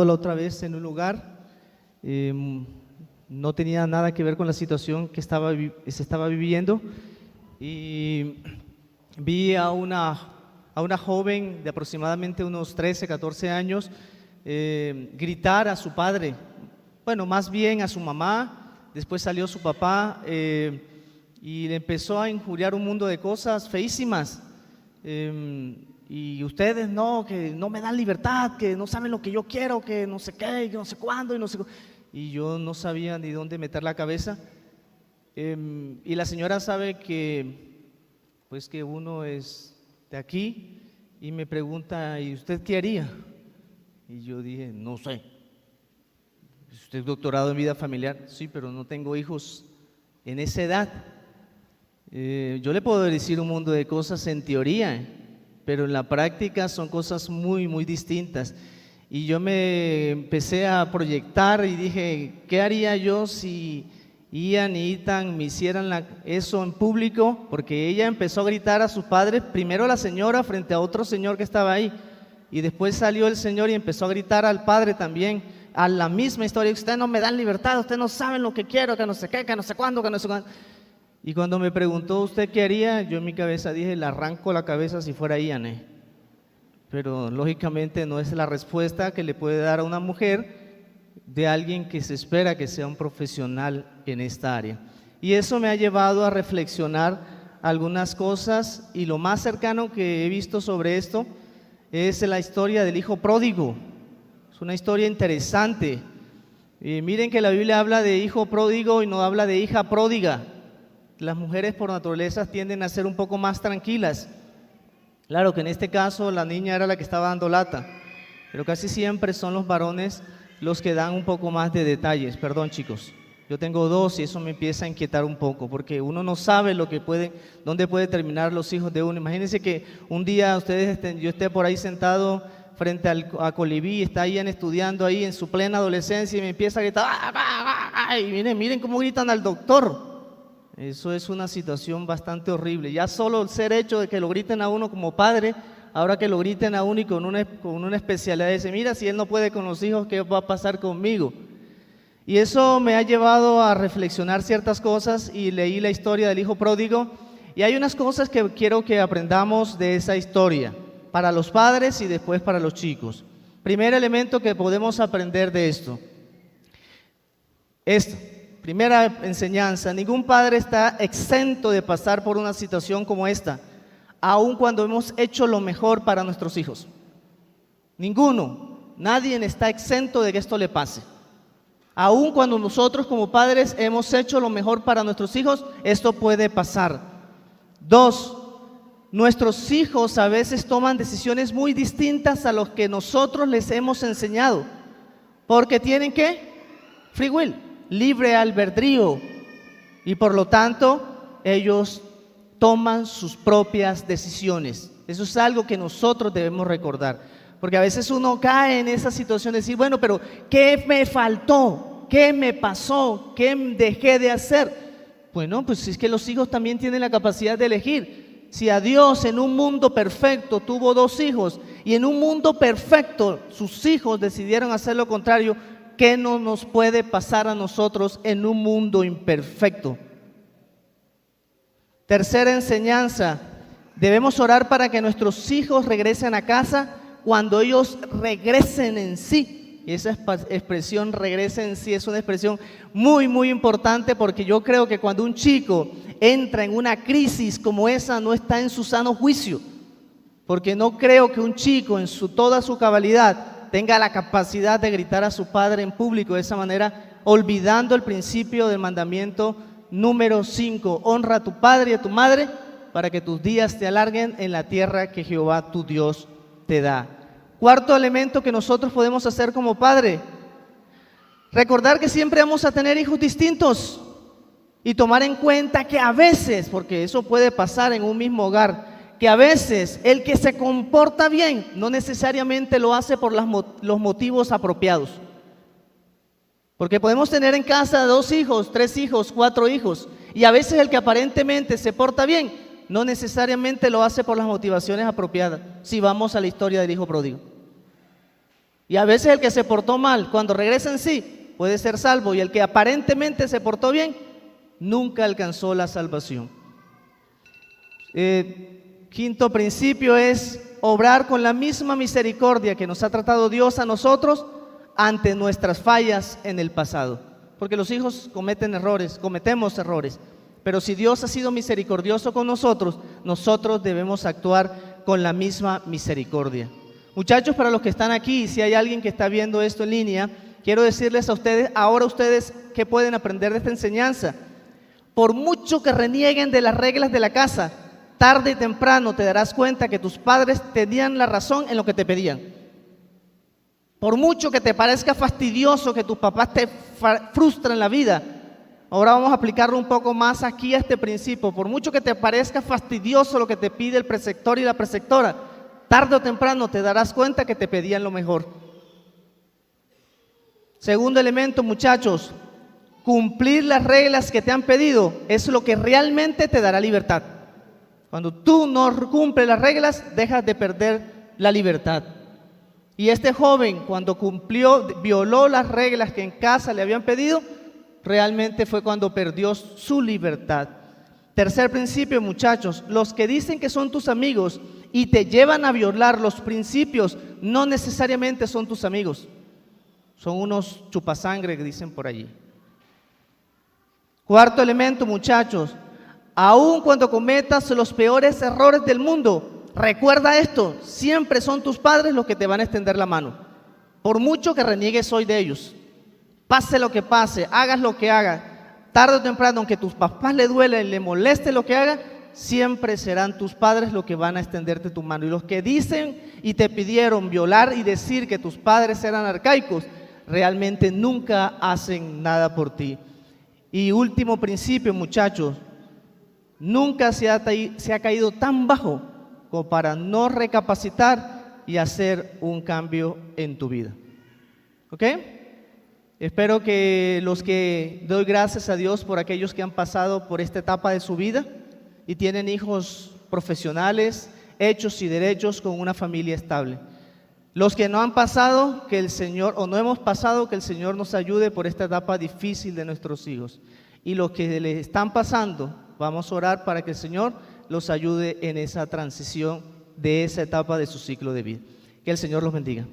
La otra vez en un lugar, no tenía nada que ver con la situación que se estaba viviendo, y vi a una joven de aproximadamente unos 13, 14 años gritar a su padre, bueno, más bien a su mamá. Después salió su papá y le empezó a injuriar un mundo de cosas feísimas. Y ustedes no, que no me dan libertad, que no saben lo que yo quiero, que no sé qué, que no sé cuándo y no sé y yo no sabía ni dónde meter la cabeza. Y la señora sabe que pues que uno es de aquí, y me pregunta: ¿y usted qué haría? Y yo dije: no sé. ¿Usted es doctorado en vida familiar? Sí, pero no tengo hijos en esa edad. Yo le puedo decir un mundo de cosas en teoría, pero en la práctica son cosas muy, muy distintas. Y yo me empecé a proyectar y dije: ¿qué haría yo si Ian y Ethan me hicieran eso en público? Porque ella empezó a gritar a sus padres, primero a la señora frente a otro señor que estaba ahí, y después salió el señor y empezó a gritar al padre también, a la misma historia: ustedes no me dan libertad, ustedes no saben lo que quiero, que no sé qué, que no sé cuándo, que no sé cuándo. Y cuando me preguntó: ¿usted qué haría?, yo en mi cabeza dije: le arranco la cabeza si fuera Ian. Pero lógicamente no es la respuesta que le puede dar a una mujer de alguien que se espera que sea un profesional en esta área. Y eso me ha llevado a reflexionar algunas cosas, y lo más cercano que he visto sobre esto es la historia del hijo pródigo. Es una historia interesante. Miren que la Biblia habla de hijo pródigo y no habla de hija pródiga. Las mujeres por naturaleza tienden a ser un poco más tranquilas. Claro que en este caso la niña era la que estaba dando lata, pero casi siempre son los varones los que dan un poco más de detalles. Perdón, chicos, yo tengo dos y eso me empieza a inquietar un poco, porque uno no sabe dónde puede terminar los hijos de uno. Imagínense que un día yo esté por ahí sentado frente a Colibí, está ahí estudiando ahí en su plena adolescencia, y me empieza a gritar: y miren cómo gritan al doctor. Eso es una situación bastante horrible. Ya solo el ser hecho de que lo griten a uno como padre, ahora que lo griten a uno y con una especialidad, dice: mira, si él no puede con los hijos, ¿qué va a pasar conmigo? Y eso me ha llevado a reflexionar ciertas cosas, y leí la historia del hijo pródigo, y hay unas cosas que quiero que aprendamos de esa historia, para los padres y después para los chicos. Primer elemento que podemos aprender de esto. Primera enseñanza: ningún padre está exento de pasar por una situación como esta, aun cuando hemos hecho lo mejor para nuestros hijos. Nadie está exento de que esto le pase. Aun cuando nosotros como padres hemos hecho lo mejor para nuestros hijos, esto puede pasar. 2, nuestros hijos a veces toman decisiones muy distintas a los que nosotros les hemos enseñado, porque tienen ¿qué? Free will, libre albedrío, y por lo tanto ellos toman sus propias decisiones. Eso es algo que nosotros debemos recordar, porque a veces uno cae en esa situación de decir: bueno, pero ¿qué me faltó? ¿Qué me pasó? ¿Qué dejé de hacer? Bueno, pues es que los hijos también tienen la capacidad de elegir. Si a Dios en un mundo perfecto tuvo 2 hijos, y en un mundo perfecto sus hijos decidieron hacer lo contrario, ¿qué no nos puede pasar a nosotros en un mundo imperfecto? Tercera enseñanza: debemos orar para que nuestros hijos regresen a casa cuando ellos regresen en sí. Y esa expresión "regresen en sí" es una expresión muy, muy importante, porque yo creo que cuando un chico entra en una crisis como esa, no está en su sano juicio, porque no creo que un chico en toda su cabalidad tenga la capacidad de gritar a su padre en público de esa manera, olvidando el principio del mandamiento número 5: honra a tu padre y a tu madre para que tus días te alarguen en la tierra que Jehová tu Dios te da. Cuarto elemento que nosotros podemos hacer como padre: recordar que siempre vamos a tener hijos distintos, y tomar en cuenta que a veces, porque eso puede pasar en un mismo hogar, que a veces el que se comporta bien no necesariamente lo hace por los motivos apropiados. Porque podemos tener en casa 2 hijos, 3 hijos, 4 hijos, y a veces el que aparentemente se porta bien no necesariamente lo hace por las motivaciones apropiadas, si vamos a la historia del hijo pródigo. Y a veces el que se portó mal, cuando regresa en sí, puede ser salvo, y el que aparentemente se portó bien, nunca alcanzó la salvación. Quinto principio es obrar con la misma misericordia que nos ha tratado Dios a nosotros ante nuestras fallas en el pasado. Porque los hijos cometen errores, cometemos errores. Pero si Dios ha sido misericordioso con nosotros, nosotros debemos actuar con la misma misericordia. Muchachos, para los que están aquí, si hay alguien que está viendo esto en línea, quiero decirles a ustedes, ahora ustedes, ¿qué pueden aprender de esta enseñanza? Por mucho que renieguen de las reglas de la casa, tarde y temprano te darás cuenta que tus padres tenían la razón en lo que te pedían. Por mucho que te parezca fastidioso que tus papás te frustran la vida, ahora vamos a aplicarlo un poco más aquí a este principio. Por mucho que te parezca fastidioso lo que te pide el preceptor y la preceptora, tarde o temprano te darás cuenta que te pedían lo mejor. Segundo elemento, muchachos, cumplir las reglas que te han pedido es lo que realmente te dará libertad. Cuando tú no cumples las reglas, dejas de perder la libertad. Y este joven, cuando violó las reglas que en casa le habían pedido, realmente fue cuando perdió su libertad. Tercer principio, muchachos, los que dicen que son tus amigos y te llevan a violar los principios, no necesariamente son tus amigos. Son unos chupasangre que dicen por allí. Cuarto elemento, muchachos, aun cuando cometas los peores errores del mundo, recuerda esto, siempre son tus padres los que te van a extender la mano. Por mucho que reniegues hoy de ellos, pase lo que pase, hagas lo que hagas, tarde o temprano, aunque a tus papás le duele y le moleste lo que hagas, siempre serán tus padres los que van a extenderte tu mano. Y los que dicen y te pidieron violar y decir que tus padres eran arcaicos, realmente nunca hacen nada por ti. Y último principio, muchachos, nunca se ha caído tan bajo como para no recapacitar y hacer un cambio en tu vida. ¿Ok? Espero que los que doy gracias a Dios por aquellos que han pasado por esta etapa de su vida y tienen hijos profesionales, hechos y derechos con una familia estable. Los que no han pasado, que el Señor, o no hemos pasado, que el Señor nos ayude por esta etapa difícil de nuestros hijos. Y los que les están pasando, vamos a orar para que el Señor los ayude en esa transición de esa etapa de su ciclo de vida. Que el Señor los bendiga.